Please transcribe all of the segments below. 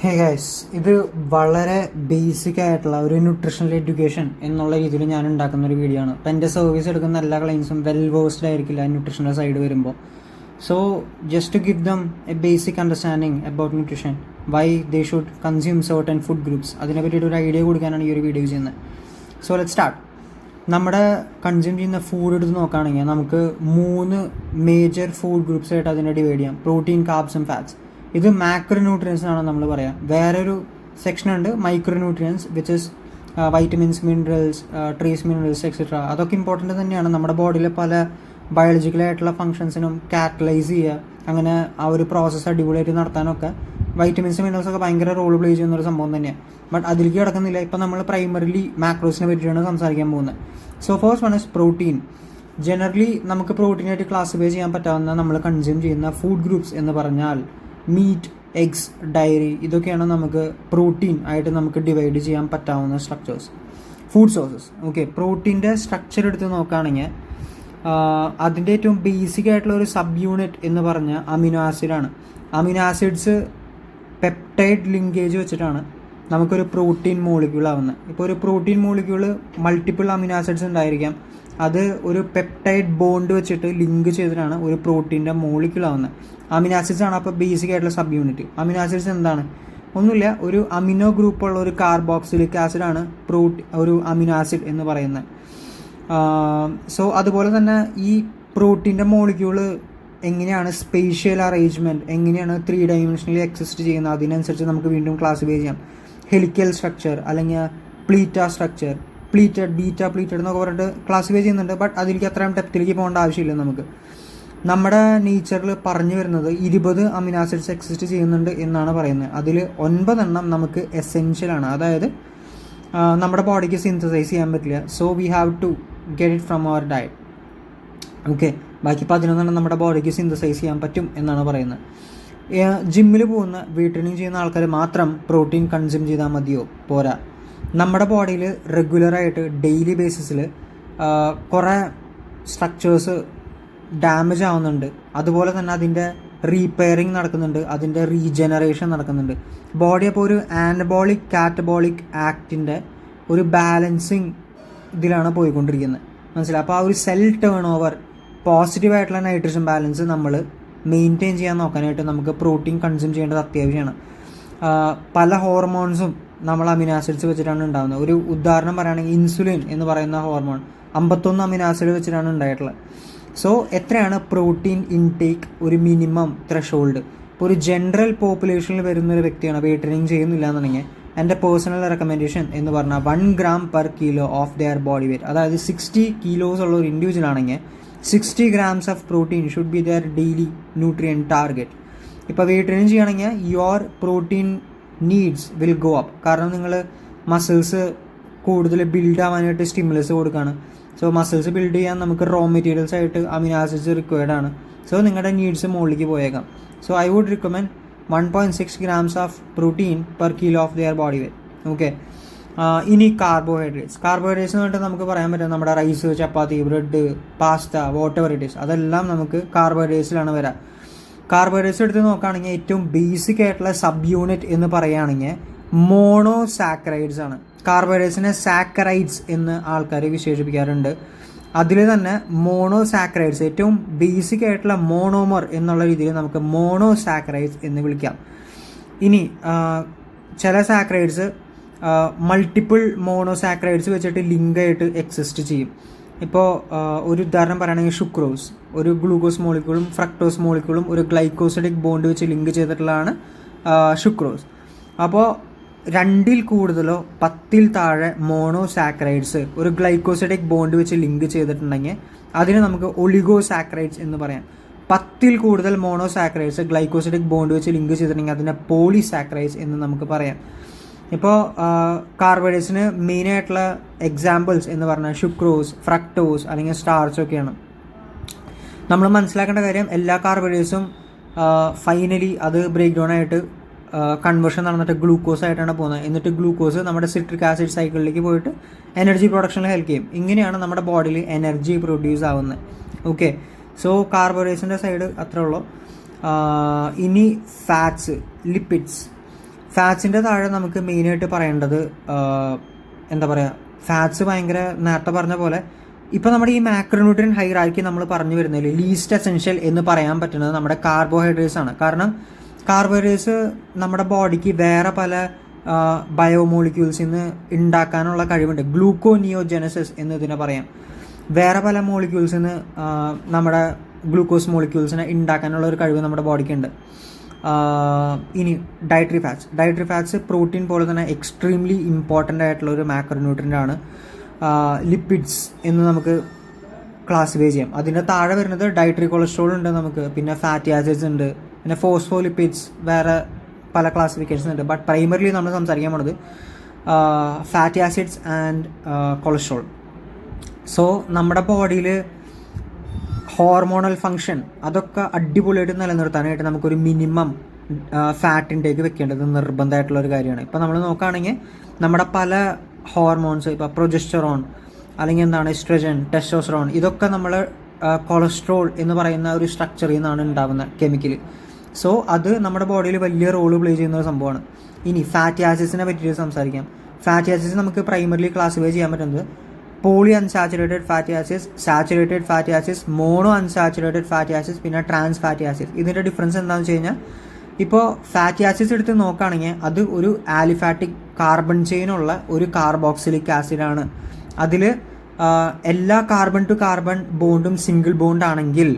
Hey guys, ഇത് വളരെ basic ആയിട്ടുള്ള ഒരു ന്യൂട്രീഷണൽ എഡ്യൂക്കേഷൻ എന്നുള്ള രീതിയിൽ ഞാൻ ഉണ്ടാക്കുന്ന ഒരു വീഡിയോ ആണ്. അപ്പം എൻ്റെ സർവീസ് എടുക്കുന്ന എല്ലാ ക്ലയൻസും വെൽ വേഴ്സ്ഡ് ആയിരിക്കില്ല ന്യൂട്രീഷണൽ സൈഡ് വരുമ്പോൾ. So just to give them a basic understanding about nutrition, why they should consume certain food groups, അതിനെ പറ്റിയിട്ട് ഒരു ഐഡിയ കൊടുക്കാനാണ് ഈ ഒരു വീഡിയോ ചെയ്യുന്നത്. So let start. നമ്മുടെ കൺസ്യൂം ചെയ്യുന്ന ഫുഡ് എടുത്ത് നോക്കുകയാണെങ്കിൽ നമുക്ക് 3 മേജർ ഫുഡ് ഗ്രൂപ്പ്സ് ആയിട്ട് അതിനെ ഡിവൈഡ് ചെയ്യാം: പ്രോട്ടീൻ, കാർബ്സ് ആൻഡ് ഫാറ്റ്സ്. ഇത് മാക്രോ ന്യൂട്രിയൻസ് ആണ് നമ്മൾ പറയാം. വേറൊരു സെക്ഷൻ ഉണ്ട് micro nutrients, which is vitamins, minerals, trace minerals etcetera. അതൊക്കെ ഇമ്പോർട്ടൻ്റ് തന്നെയാണ്. നമ്മുടെ ബോഡിയിലെ പല ബയോളജിക്കലായിട്ടുള്ള ഫങ്ഷൻസിനും കാറ്റലൈസ് ചെയ്യുക, അങ്ങനെ ആ ഒരു പ്രോസസ്സ് അടിപൊളിയായിട്ട് നടത്താനൊക്കെ വൈറ്റമിൻസ്, മിനറൽസ് ഒക്കെ ഭയങ്കര റോൾ പ്ലേ ചെയ്യുന്ന ഒരു സംഭവം തന്നെയാണ്. ബട്ട് അതിലേക്ക് കിടക്കുന്നില്ല. ഇപ്പം നമ്മൾ പ്രൈമറിലി മാക്രോസിനെ പറ്റിയാണ് സംസാരിക്കാൻ പോകുന്നത്. So first one is protein. Generally നമുക്ക് പ്രോട്ടീനായിട്ട് ക്ലാസിഫൈ ചെയ്യാൻ പറ്റാവുന്ന നമ്മൾ കൺസ്യൂം ചെയ്യുന്ന ഫുഡ് ഗ്രൂപ്പ്സ് എന്ന് പറഞ്ഞാൽ മീറ്റ്, എഗ്സ്, ഡയറി, ഇതൊക്കെയാണ് നമുക്ക് പ്രോട്ടീൻ ആയിട്ട് നമുക്ക് ഡിവൈഡ് ചെയ്യാൻ പറ്റാവുന്ന സ്ട്രക്ചേഴ്സ്, ഫുഡ് സോഴ്സസ്. ഓക്കെ, പ്രോട്ടീൻ്റെ സ്ട്രക്ചർ എടുത്ത് നോക്കുകയാണെങ്കിൽ അതിൻ്റെ ഏറ്റവും ബേസിക് ആയിട്ടുള്ള ഒരു സബ് യൂണിറ്റ് എന്ന് പറഞ്ഞാൽ അമിനോ ആസിഡാണ്. അമിനോ ആസിഡ്സ് പെപ്റ്റൈഡ് ലിങ്കേജ് വെച്ചിട്ടാണ് നമുക്കൊരു പ്രോട്ടീൻ മോളിക്യൂൾ ആവുന്നത്. ഇപ്പോൾ ഒരു protein molecule multiple amino acids ഉണ്ടായിരിക്കാം, അത് ഒരു പെപ്റ്റൈഡ് ബോണ്ട് വെച്ചിട്ട് ലിങ്ക് ചെയ്തിട്ടാണ് ഒരു പ്രോട്ടീൻ്റെ മോളിക്യൂൾ ആവുന്നത്. അമിനോ ആസിഡ്സ് ആണ് അപ്പോൾ ബേസിക് ആയിട്ടുള്ള സബ് യൂണിറ്റ്. അമിനോ ആസിഡ്സ് എന്താണ്? ഒന്നുമില്ല, ഒരു അമിനോ ഗ്രൂപ്പുള്ള ഒരു കാർബോക്സിലിക് ആസിഡാണ് ഒരു അമിനോ ആസിഡ് എന്ന് പറയുന്നത്. സോ അതുപോലെ തന്നെ ഈ പ്രോട്ടീൻ്റെ മോളിക്യൂള് എങ്ങനെയാണ് സ്പേഷ്യൽ അറേഞ്ച്മെൻറ്റ്, എങ്ങനെയാണ് 3 ഡൈമെൻഷനിൽ എക്സിസ്റ്റ് ചെയ്യുന്നത്, അതിനനുസരിച്ച് നമുക്ക് വീണ്ടും ക്ലാസിഫൈ ചെയ്യാം. ഹെലിക്കൽ സ്ട്രക്ചർ അല്ലെങ്കിൽ പ്ലീറ്റ സ്ട്രക്ചർ, പ്ലീറ്റഡ്, ബീറ്റ പ്ലീറ്റഡ് എന്നൊക്കെ പറഞ്ഞിട്ട് ക്ലാസിഫൈ ചെയ്യുന്നുണ്ട്. ബട്ട് അതിലേക്ക് അത്രയും ഡെപ്തിലേക്ക് പോകേണ്ട ആവശ്യമില്ല. നമുക്ക് നമ്മുടെ നേച്ചറിൽ പറഞ്ഞു വരുന്നത് 20 അമിനോ ആസിഡ്സ് എക്സിസ്റ്റ് ചെയ്യുന്നുണ്ട് എന്നാണ് പറയുന്നത്. അതിൽ 9 എണ്ണം നമുക്ക് എസെൻഷ്യലാണ്, അതായത് നമ്മുടെ ബോഡിക്ക് സിന്തസൈസ് ചെയ്യാൻ പറ്റില്ല. So we have to get it from our diet. Okay, ബാക്കി 11 നമ്മുടെ ബോഡിക്ക് സിന്തസൈസ് ചെയ്യാൻ പറ്റും എന്നാണ് പറയുന്നത്. ജിമ്മിൽ പോകുന്ന, വെയിറ്റ് ട്രെയിനിങ് ചെയ്യുന്ന ആൾക്കാർ മാത്രം പ്രോട്ടീൻ കൺസ്യൂം ചെയ്താൽ മതിയോ? പോരാ. നമ്മുടെ ബോഡിയിൽ റെഗുലറായിട്ട് ഡെയിലി ബേസിസിൽ കുറേ സ്ട്രക്ചേഴ്സ് ഡാമേജ് ആവുന്നുണ്ട്. അതുപോലെ തന്നെ അതിൻ്റെ റീപെയറിങ് നടക്കുന്നുണ്ട്, അതിൻ്റെ റീജനറേഷൻ നടക്കുന്നുണ്ട്. ബോഡി അപ്പോൾ ഒരു ആനബോളിക് കാറ്റബോളിക് ആക്റ്റിൻ്റെ ഒരു ബാലൻസിങ് ഇതിലാണ് പോയിക്കൊണ്ടിരിക്കുന്നത്, മനസ്സിലായി. അപ്പോൾ ആ ഒരു സെൽ ടേൺ ഓവർ, പോസിറ്റീവായിട്ടുള്ള നൈട്രജൻ ബാലൻസ് നമ്മൾ മെയിൻറ്റെയിൻ ചെയ്യാൻ നോക്കാനായിട്ട് നമുക്ക് പ്രോട്ടീൻ കൺസ്യൂം ചെയ്യേണ്ടത് അത്യാവശ്യമാണ്. പല ഹോർമോൺസും നമ്മൾ അമിനോ ആസിഡ്സ് വെച്ചിട്ടാണ് ഉണ്ടാകുന്നത്. ഒരു ഉദാഹരണം പറയുകയാണെങ്കിൽ ഇൻസുലിൻ എന്ന് പറയുന്ന ഹോർമോൺ 51 അമിനോ ആസിഡ് വെച്ചിട്ടാണ് ഉണ്ടായിട്ടുള്ളത്. സോ എത്രയാണ് പ്രോട്ടീൻ ഇൻടേക്ക് ഒരു മിനിമം ത്രഷോൾഡ്? ഇപ്പോൾ ഒരു ജനറൽ പോപ്പുലേഷനിൽ വരുന്നൊരു വ്യക്തിയാണ്, വെയിറ്റ് ട്രെയിനിങ് ചെയ്യുന്നില്ല എന്നുണ്ടെങ്കിൽ എൻ്റെ പേഴ്സണൽ റെക്കമെൻഡേഷൻ എന്ന് പറഞ്ഞാൽ 1 gram per kilo of their body weight, അതായത് 60 kilos ഉള്ള ഒരു ഇൻഡിവിജ്വൽ ആണെങ്കിൽ 60 grams of protein should be their daily nutrient target. ഇപ്പോൾ വെയിറ്റ് ട്രെയിനിങ് ചെയ്യുകയാണെങ്കിൽ your protein needs will go up. കാരണം നിങ്ങൾ മസിൽസ് കൂടുതൽ ബിൽഡ് ആവാനായിട്ട് സ്റ്റിമുലസ് കൊടുക്കുകയാണ്. സോ മസിൽസ് ബിൽഡ് ചെയ്യാൻ നമുക്ക് റോ മെറ്റീരിയൽസ് ആയിട്ട് അമിനോ ആസിഡ്സ് റിക്വയർഡ് ആണ്. സോ നിങ്ങളുടെ നീഡ്സ് മുകളിലേക്ക് പോയേക്കാം. So I would recommend 1.6 grams of protein per kilo of their body weight. Okay, ഇനി കാർബോഹൈഡ്രേറ്റ്സ് എന്ന് പറഞ്ഞിട്ട് നമുക്ക് പറയാൻ പറ്റും നമ്മുടെ rice, chapati, bread, pasta, whatever it is, അതെല്ലാം നമുക്ക് കാർബോഹൈഡ്രേറ്റ്സിലാണ് വരാം. കാർബോഹൈഡ്രേറ്റ്സ് എടുത്ത് നോക്കുകയാണെങ്കിൽ ഏറ്റവും ബേസിക് ആയിട്ടുള്ള സബ് യൂണിറ്റ് എന്ന് പറയുകയാണെങ്കിൽ മോണോസാക്കറൈഡ്സ് ആണ്. കാർബോഹൈഡ്രേറ്റ്സിനെ സാക്കറൈഡ്സ് എന്ന് ആൾക്കാർ വിശേഷിപ്പിക്കാറുണ്ട്. അതിൽ തന്നെ മോണോസാക്കറൈഡ്സ്, ഏറ്റവും ബേസിക് ആയിട്ടുള്ള മോണോമർ എന്നുള്ള രീതിയിൽ നമുക്ക് മോണോസാക്കറൈഡ്സ് എന്ന് വിളിക്കാം. ഇനി ചില സാക്കറൈഡ്സ് മൾട്ടിപ്പിൾ മോണോസാക്കറൈഡ്സ് വെച്ചിട്ട് ലിങ്കായിട്ട് എക്സിസ്റ്റ് ചെയ്യും. ഇപ്പോൾ ഒരു ഉദാഹരണം പറയുകയാണെങ്കിൽ ഷുക്രോസ്, ഒരു ഗ്ലൂക്കോസ് മോളിക്യൂളും ഫ്രക്ടോസ് മോളിക്യൂളും ഒരു ഗ്ലൈക്കോസിഡിക് ബോണ്ട് വെച്ച് ലിങ്ക് ചെയ്തിട്ടുള്ളതാണ് ഷുക്രോസ്. അപ്പോൾ 2ൽ കൂടുതലോ 10ൽ താഴെ മോണോസാക്കറൈഡ്സ് ഒരു ഗ്ലൈക്കോസിഡിക് ബോണ്ട് വെച്ച് ലിങ്ക് ചെയ്തിട്ടുണ്ടെങ്കിൽ അതിന് നമുക്ക് ഒളിഗോസാക്കറൈഡ്സ് എന്ന് പറയാം. 10ൽ കൂടുതൽ മോണോസാക്കറൈഡ്സ് ഗ്ലൈക്കോസിഡിക് ബോണ്ട് വെച്ച് ലിങ്ക് ചെയ്തിട്ടുണ്ടെങ്കിൽ അതിനെ പോളിസാക്കറൈഡ്സ് എന്ന് നമുക്ക് പറയാം. ഇപ്പോൾ കാർബോഹൈഡ്രേറ്റ്സിന് മെയിനായിട്ടുള്ള എക്സാമ്പിൾസ് എന്ന് പറഞ്ഞാൽ ഷുക്രോസ്, ഫ്രക്ടോസ് അല്ലെങ്കിൽ സ്റ്റാർച്ച് ഒക്കെയാണ്. നമ്മൾ മനസ്സിലാക്കേണ്ട കാര്യം, എല്ലാ കാർബോഹൈഡ്രേറ്റ്സും ഫൈനലി അത് ബ്രേക്ക് ഡൗൺ ആയിട്ട് കൺവേർഷൻ നടന്നിട്ട് ഗ്ലൂക്കോസ് ആയിട്ടാണ് പോകുന്നത്. എന്നിട്ട് ഗ്ലൂക്കോസ് നമ്മുടെ സിട്രിക് ആസിഡ് സൈക്കിളിലേക്ക് പോയിട്ട് എനർജി പ്രൊഡക്ഷനിൽ ഹെൽപ്പ് ചെയ്യും. ഇങ്ങനെയാണ് നമ്മുടെ ബോഡിയിൽ എനർജി പ്രൊഡ്യൂസ് ആവുന്നത്. ഓക്കെ, സോ കാർബോഹൈഡ്രേറ്റ്സിൻ്റെ സൈഡ് അത്രേ ഉള്ളൂ. ഇനി ഫാറ്റ്സ്, ലിപ്പിഡ്സ്. ഫാറ്റ്സിൻ്റെ താഴെ നമുക്ക് മെയിനായിട്ട് പറയേണ്ടത് എന്താ പറയുക, ഫാറ്റ്സ് ഭയങ്കര നേരത്തെ പറഞ്ഞ പോലെ ഇപ്പോൾ നമ്മുടെ ഈ മാക്രോന്യൂട്രിയൻ ഹൈറാർക്കി നമ്മൾ പറഞ്ഞു വരുന്നതിൽ ലീസ്റ്റ് എസെൻഷ്യൽ എന്ന് പറയാൻ പറ്റുന്നത് നമ്മുടെ കാർബോഹൈഡ്രേറ്റ്സ് ആണ്. കാരണം കാർബോഹൈഡ്രേറ്റ്സ് നമ്മുടെ ബോഡിക്ക് വേറെ പല ബയോമോളിക്യൂൾസിൽ നിന്ന് ഉണ്ടാക്കാനുള്ള കഴിവുണ്ട്. ഗ്ലൂക്കോനിയോജെനസിസ് എന്നതിനെ പറയാം. വേറെ പല മോളിക്യൂൾസിൽ നിന്ന് നമ്മുടെ ഗ്ലൂക്കോസ് മോളിക്യൂൾസിനെ ഉണ്ടാക്കാനുള്ള ഒരു കഴിവ് നമ്മുടെ ബോഡിക്കുണ്ട്. ഇനി ഡയറ്ററി ഫാറ്റ്സ് പ്രോട്ടീൻ പോലെ തന്നെ എക്സ്ട്രീംലി ഇമ്പോർട്ടൻ്റ് ആയിട്ടുള്ള ഒരു മാക്രോന്യൂട്രിയൻ്റ് ആണ്. ലിപ്പിഡ്സ് എന്ന് നമുക്ക് ക്ലാസിഫൈ ചെയ്യാം. അതിൻ്റെ താഴെ വരുന്നത് ഡയറ്ററി കൊളസ്ട്രോൾ ഉണ്ട് നമുക്ക്, പിന്നെ ഫാറ്റി ആസിഡ്സ് ഉണ്ട്, പിന്നെ ഫോസ്ഫോലിപ്പിഡ്സ്, വേറെ പല ക്ലാസിഫിക്കേഷൻസ് ഉണ്ട്. ബട്ട് പ്രൈമറിലി നമ്മൾ സംസാരിക്കാൻ പോണത് fatty acids and cholesterol. So നമ്മുടെ ബോഡിയിൽ ഹോർമോണൽ ഫങ്ഷൻ അതൊക്കെ അടിപൊളിയായിട്ട് നിലനിർത്താനായിട്ട് നമുക്കൊരു മിനിമം ഫാറ്റ് ഇൻടേക്ക് വെക്കേണ്ടത് നിർബന്ധമായിട്ടുള്ളൊരു കാര്യമാണ്. ഇപ്പോൾ നമ്മൾ നോക്കുകയാണെങ്കിൽ നമ്മുടെ പല ഹോർമോൺസ്, ഇപ്പോൾ പ്രൊജസ്റ്ററോൺ അല്ലെങ്കിൽ എന്താണ് എസ്ട്രജൻ, ടെസ്റ്റോസ്റ്ററോൺ, ഇതൊക്കെ നമ്മൾ കൊളസ്ട്രോൾ എന്ന് പറയുന്ന ഒരു സ്ട്രക്ചറിൽ നിന്നാണ് ഉണ്ടാകുന്ന കെമിക്കൽ. സോ അത് നമ്മുടെ ബോഡിയിൽ വലിയ റോള് പ്ലേ ചെയ്യുന്ന ഒരു സംഭവമാണ്. ഇനി ഫാറ്റി ആസിഡ്സിനെ പറ്റിയിട്ട് സംസാരിക്കാം. ഫാറ്റി ആസിഡ്സ് നമുക്ക് പ്രൈമറിലി ക്ലാസിഫൈ ചെയ്യാൻ പറ്റുന്നത് poly unsaturated fatty acids, saturated fatty acids, mono unsaturated fatty acids, പിന്നെ ട്രാൻസ് ഫാറ്റി ആസിഡ്സ്. ഇതിൻ്റെ ഡിഫറൻസ് എന്താണെന്ന് വെച്ച് കഴിഞ്ഞാൽ, ഇപ്പോൾ ഫാറ്റി ആസിഡ്സ് എടുത്ത് നോക്കുകയാണെങ്കിൽ അത് ഒരു ആലിഫാറ്റിക് കാർബൺ ചെയിനുള്ള ഒരു കാർബോക്സിലിക് ആസിഡാണ്. അതിൽ എല്ലാ കാർബൺ ടു കാർബൺ ബോണ്ടും സിംഗിൾ ബോണ്ട് ആണെങ്കിൽ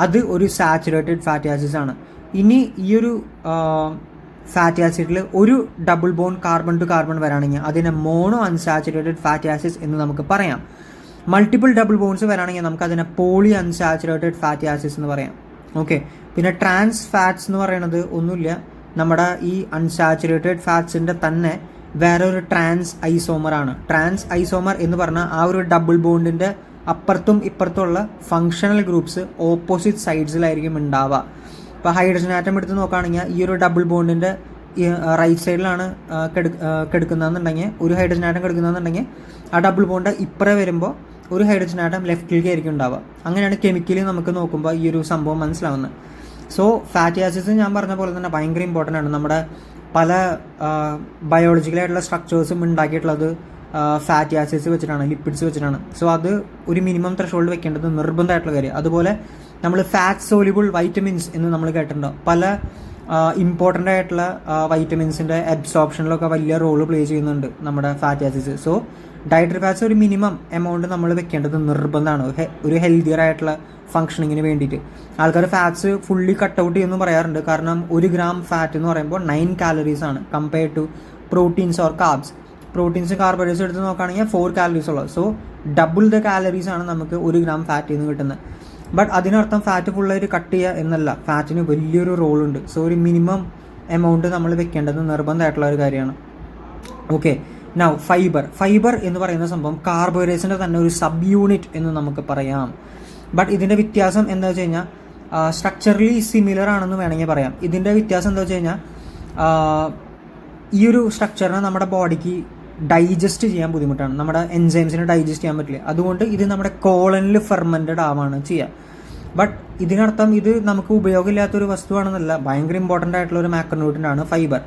അത് ഒരു സാച്ചുറേറ്റഡ് ഫാറ്റി ആസിഡ്സ് ആണ്. ഇനി ഈ ഒരു ഫാറ്റി ആസിഡിൽ ഒരു double bond carbon to carbon വരാണെങ്കിൽ അതിനെ മോണോ അൺസാച്ചുറേറ്റഡ് ഫാറ്റി ആസിഡ്സ് എന്ന് നമുക്ക് പറയാം. മൾട്ടിപ്പിൾ ഡബിൾ ബോണ്ട്സ് വരാണെങ്കിൽ നമുക്ക് അതിനെ പോളി അൺസാച്ചുറേറ്റഡ് ഫാറ്റി ആസിഡ്സ് എന്ന് പറയാം. ഓക്കെ. പിന്നെ ട്രാൻസ് ഫാറ്റ്സ് എന്ന് പറയുന്നത് ഒന്നുമില്ല, നമ്മുടെ ഈ അൺസാച്ചുറേറ്റഡ് ഫാറ്റ്സിൻ്റെ തന്നെ വേറെ ഒരു ട്രാൻസ് ഐസോമർ ആണ്. ട്രാൻസ് ഐസോമർ എന്ന് പറഞ്ഞാൽ ആ ഒരു ഡബിൾ ബോണ്ടിൻ്റെ അപ്പുറത്തും ഇപ്പുറത്തുള്ള ഫങ്ഷണൽ ഗ്രൂപ്പ്സ് ഓപ്പോസിറ്റ് സൈഡ്സിലായിരിക്കും ഉണ്ടാവുക. ഇപ്പോൾ ഹൈഡ്രജൻ ആറ്റം എടുത്ത് നോക്കുകയാണെങ്കിൽ ഈ ഒരു ഡബിൾ ബോണ്ടിൻ്റെ റൈറ്റ് സൈഡിലാണ് കെടുക്കുന്നതെന്നുണ്ടെങ്കിൽ, ഒരു ഹൈഡ്രജൻ ആറ്റം കെടുക്കുന്നതെന്നുണ്ടെങ്കിൽ ആ ഡബിൾ ബോണ്ട് ഇപ്പുറം വരുമ്പോൾ ഒരു ഹൈഡ്രജൻ ആറ്റം ലെഫ്റ്റിലേക്ക് ആയിരിക്കും ഉണ്ടാവുക. അങ്ങനെയാണ് കെമിക്കലി നമുക്ക് നോക്കുമ്പോൾ ഈ ഒരു സംഭവം മനസ്സിലാവുന്നത്. സോ ഫാറ്റി ആസിഡ്സ് ഞാൻ പറഞ്ഞ പോലെ തന്നെ ഭയങ്കര ഇമ്പോർട്ടൻ്റ് ആണ്. നമ്മുടെ പല ബയോളജിക്കലായിട്ടുള്ള സ്ട്രക്ചേഴ്സും ഉണ്ടാക്കിയിട്ടുള്ളത് ഫാറ്റി ആസിഡ്സ് വെച്ചിട്ടാണ്, ലിപ്പിഡ്സ് വെച്ചിട്ടാണ്. സോ അത് ഒരു മിനിമം ത്രെഷോൾഡ് വെക്കേണ്ടത് നിർബന്ധമായിട്ടുള്ള കാര്യം. അതുപോലെ നമ്മൾ ഫാറ്റ് സോല്യൂബിൾ വൈറ്റമിൻസ് എന്ന് നമ്മൾ കേട്ടിട്ടുണ്ടോ. പല ഇമ്പോർട്ടൻ്റ് ആയിട്ടുള്ള വൈറ്റമിൻസിൻ്റെ അബ്സോർപ്ഷനിലൊക്കെ വലിയ റോള് പ്ലേ ചെയ്യുന്നുണ്ട് നമ്മുടെ fatty acids. So dietary fats ഒരു മിനിമം എമൗണ്ട് നമ്മൾ വെക്കേണ്ടത് നിർബന്ധമാണ് ഒരു ഹെൽത്തിയർ ആയിട്ടുള്ള ഫങ്ഷനിങ്ങിന് വേണ്ടിയിട്ട്. ആൾക്കാർ ഫാറ്റ്സ് ഫുള്ളി കട്ട് ഔട്ട് ചെയ്യുമെന്ന് പറയാറുണ്ട്. കാരണം 1 ഗ്രാം ഫാറ്റ് എന്ന് പറയുമ്പോൾ 9 കാലറീസ് ആണ് compare to proteins or carbs. Proteins carbohydrates എടുത്ത് നോക്കുകയാണെങ്കിൽ 4 കാലറീസ് ഉള്ളത്. സോ ഡബിൾ ദ കാലറീസ് ആണ് നമുക്ക് 1 ഗ്രാം ഫാറ്റിൽ നിന്ന് കിട്ടുന്നത്. ബട്ട് അതിനർത്ഥം ഫാറ്റ് ഫുള്ളായിട്ട് കട്ട് ചെയ്യുക എന്നല്ല, ഫാറ്റിന് വലിയൊരു റോളുണ്ട്. സോ ഒരു മിനിമം എമൗണ്ട് നമ്മൾ വെക്കേണ്ടത് നിർബന്ധമായിട്ടുള്ള ഒരു കാര്യമാണ്. ഓക്കെ. നൗ ഫൈബർ എന്ന് പറയുന്ന സംഭവം കാർബോഹൈഡ്രേറ്റ്സിൻ്റെ തന്നെ ഒരു സബ് യൂണിറ്റ് എന്ന് നമുക്ക് പറയാം. ബട്ട് ഇതിൻ്റെ വ്യത്യാസം എന്താ വെച്ച് കഴിഞ്ഞാൽ സ്ട്രക്ചറലി സിമിലർ ആണെന്ന് വേണമെങ്കിൽ പറയാം. ഇതിൻ്റെ വ്യത്യാസം എന്താ വെച്ച് കഴിഞ്ഞാൽ ഈ ഒരു സ്ട്രക്ചറിനെ നമ്മുടെ ബോഡിക്ക് ഡൈജസ്റ്റ് ചെയ്യാൻ ബുദ്ധിമുട്ടാണ്. നമ്മുടെ എൻസൈംസിനെ ഡൈജസ്റ്റ് ചെയ്യാൻ പറ്റില്ല. അതുകൊണ്ട് ഇത് നമ്മുടെ കോളനിൽ ഫെർമെൻറ്റഡ് ആവാണ് ചെയ്യുക. ബട്ട് ഇതിനർത്ഥം ഇത് നമുക്ക് ഉപയോഗമില്ലാത്തൊരു വസ്തുവാണെന്നല്ല, ഭയങ്കര ഇമ്പോർട്ടൻ്റ് ആയിട്ടുള്ള ഒരു മാക്രോന്യൂട്രിയൻ്റ് ആണ് ഫൈബർ.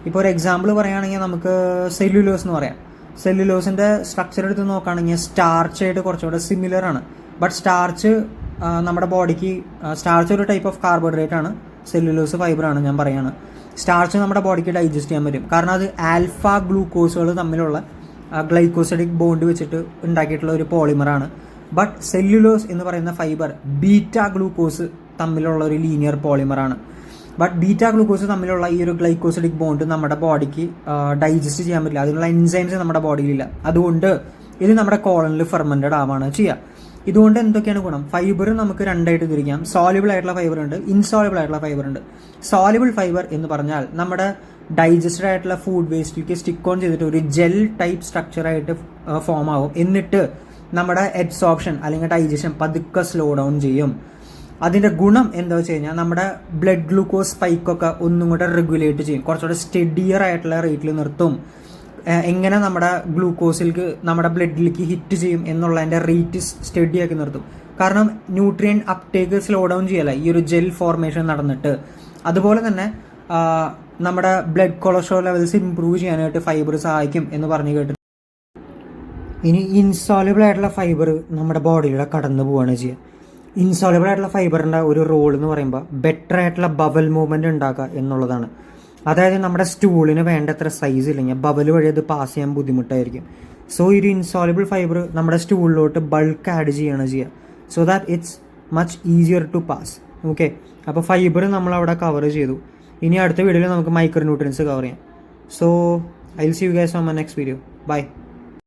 ഇപ്പോൾ ഒരു എക്സാമ്പിൾ പറയുകയാണെങ്കിൽ നമുക്ക് സെല്ലുലോസ് എന്ന് പറയാം. സെല്ലുലോസിൻ്റെ സ്ട്രക്ചർ എടുത്ത് നോക്കുകയാണെങ്കിൽ സ്റ്റാർച്ചായിട്ട് കുറച്ചുകൂടെ സിമിലർ ആണ്. ബട്ട് സ്റ്റാർച്ച് നമ്മുടെ ബോഡിക്ക് സ്റ്റാർച്ച് ഒരു ടൈപ്പ് ഓഫ് കാർബോഹൈഡ്രേറ്റ് ആണ്, സെല്ലുലോസ് ഫൈബറാണ് ഞാൻ പറയുകയാണ്. സ്റ്റാർച്ച് നമ്മുടെ ബോഡിക്ക് ഡൈജസ്റ്റ് ചെയ്യാൻ പറ്റും. കാരണം അത് ആൽഫ ഗ്ലൂക്കോസുകൾ തമ്മിലുള്ള ഗ്ലൈക്കോസിഡിക് ബോണ്ട് വെച്ചിട്ട് ഉണ്ടാക്കിയിട്ടുള്ള ഒരു പോളിമറാണ്. ബട്ട് സെല്ലുലോസ് എന്ന് പറയുന്ന ഫൈബർ ബീറ്റ ഗ്ലൂക്കോസ് തമ്മിലുള്ള ഒരു ലീനിയർ പോളിമറാണ്. ബട്ട് ബീറ്റ ഗ്ലൂക്കോസ് തമ്മിലുള്ള ഈ ഒരു ഗ്ലൈക്കോസിഡിക് ബോണ്ട് നമ്മുടെ ബോഡിക്ക് ഡൈജസ്റ്റ് ചെയ്യാൻ പറ്റില്ല. അതിനുള്ള എൻസൈംസ് നമ്മുടെ ബോഡിയിലില്ല. അതുകൊണ്ട് ഇത് നമ്മുടെ കോളനിൽ ഫെർമെൻറ്റഡ് ആവാണ് ചെയ്യുക. ഇതുകൊണ്ട് എന്തൊക്കെയാണ് ഗുണം? ഫൈബർ നമുക്ക് രണ്ടായിട്ട് തിരിക്കാം. സോളിബിൾ ആയിട്ടുള്ള ഫൈബർ ഉണ്ട്, ഇൻസോളിബിൾ ആയിട്ടുള്ള ഫൈബർ ഉണ്ട്. സോളിബിൾ ഫൈബർ എന്ന് പറഞ്ഞാൽ നമ്മുടെ ഡൈജസ്റ്റഡ് ആയിട്ടുള്ള ഫുഡ് വേസ്റ്റിലേക്ക് സ്റ്റിക്ക് ഓൺ ചെയ്തിട്ട് ഒരു ജെൽ ടൈപ്പ് സ്ട്രക്ചറായിട്ട് ഫോം ആവും. എന്നിട്ട് നമ്മുടെ അബ്സോർപ്ഷൻ അല്ലെങ്കിൽ ഡൈജഷൻ പതുക്കെ സ്ലോ ഡൗൺ ചെയ്യും. അതിൻ്റെ ഗുണം എന്താ വെച്ച് കഴിഞ്ഞാൽ നമ്മുടെ ബ്ലഡ് ഗ്ലൂക്കോസ് സ്പൈക്കൊക്കെ ഒന്നും കൂടെ റെഗുലേറ്റ് ചെയ്യും, കുറച്ചുകൂടെ സ്റ്റഡിയർ ആയിട്ടുള്ള റേറ്റിൽ നിർത്തും. എങ്ങനെ നമ്മുടെ ഗ്ലൂക്കോസിലേക്ക് നമ്മുടെ ബ്ലഡിലേക്ക് ഹിറ്റ് ചെയ്യും എന്നുള്ളതിൻ്റെ റേറ്റ് സ്റ്റഡിയാക്കി നിർത്തും. കാരണം ന്യൂട്രിയൻ അപ്ടേക്ക് സ്ലോ ഡൗൺ ചെയ്യല ഈ ഒരു ജെൽ ഫോർമേഷൻ നടന്നിട്ട്. അതുപോലെ തന്നെ നമ്മുടെ ബ്ലഡ് കൊളസ്ട്രോൾ ലെവൽസ് ഇമ്പ്രൂവ് ചെയ്യാനായിട്ട് ഫൈബർ സഹായിക്കും എന്ന് പറഞ്ഞു കേട്ടിട്ടുണ്ട്. ഇനി ഇൻസോൾയുബിൾ ആയിട്ടുള്ള ഫൈബർ നമ്മുടെ ബോഡിയിലൂടെ കടന്നു പോവുകയാണ് ചെയ്യുക. ഇൻസോൾയുബിൾ ആയിട്ടുള്ള ഫൈബറിൻ്റെ ഒരു റോൾ എന്ന് പറയുമ്പോൾ ബെറ്റർ ആയിട്ടുള്ള ബബൽ മൂവ്മെൻറ്റ് ഉണ്ടാക്കുക എന്നുള്ളതാണ്. അതായത് നമ്മുടെ സ്റ്റൂളിന് വേണ്ടത്ര സൈസ് ഇല്ലെങ്കിൽ ബബൽ വഴി അത് പാസ് ചെയ്യാൻ ബുദ്ധിമുട്ടായിരിക്കും. സോ ഈ ഒരു ഇൻസോൾയുബിൾ ഫൈബർ നമ്മുടെ സ്റ്റൂളിലോട്ട് ബൾക്ക് ആഡ് ചെയ്യുകയാണ് ചെയ്യുക. So that it's much easier to pass. Okay, അപ്പോൾ ഫൈബർ നമ്മളവിടെ കവർ ചെയ്തു. ഇനി അടുത്ത വീഡിയോയിൽ നമുക്ക് മൈക്രോ ന്യൂട്രിയൻസ് കവർ ചെയ്യാം. So I will see you guys on my next video. By.